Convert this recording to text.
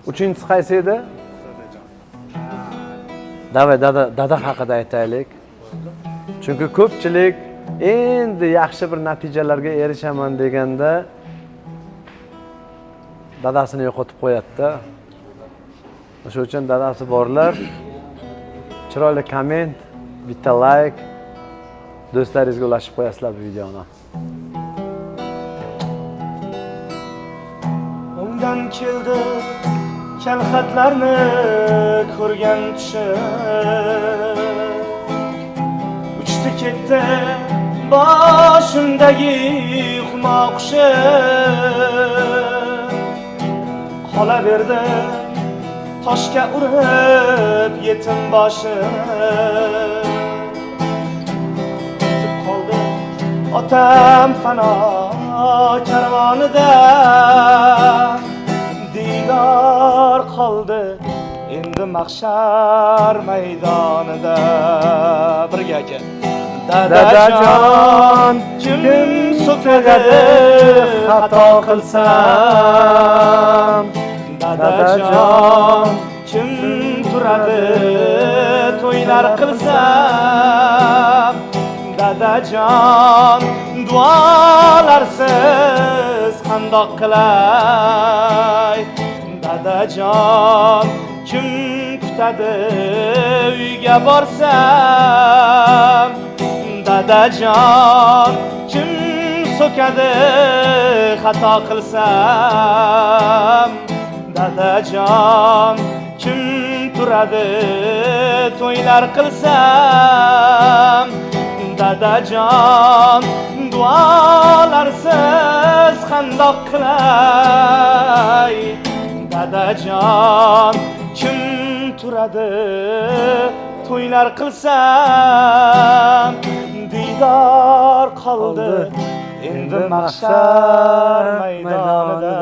Uchinchisi qaysi edi? Davay dada haqida aytaylik. Chunki ko'pchilik endi yaxshi bir natijalarga erishaman deganda dadasini yo'qotib qo'yadi-da. O'sha uchun dadasi borlar chiroyli komment, bitta like do'stlaringizga ulashib qo'yasizlar bu videoni. Undan keldi kalxatlarni ko'rgan tushim, uchdi ketdi boshimdagi humo qushi, qolaverdi toshga urib yetim boshim. Ketib qoldi otam fano karvonida, diydor qoldi endi mahshar maydonida. Birga aka. Dadajon, kim so'kadi xato qilsam? Dadajon, kim turadi to'ylar qilsam? Dadajon, duolarsiz qandoq qilay? Dadajon, kim kutadi uyga borsam? Dadajon, kim so'kadi xato qilsam? Dadajon, kim turadi to'ylar qilsam? Dadajon, duolarsiz qandoq qilay? Dadajon, kim turadi to'ylar qilsam? Diydor qoldi endi mahshar maydonida.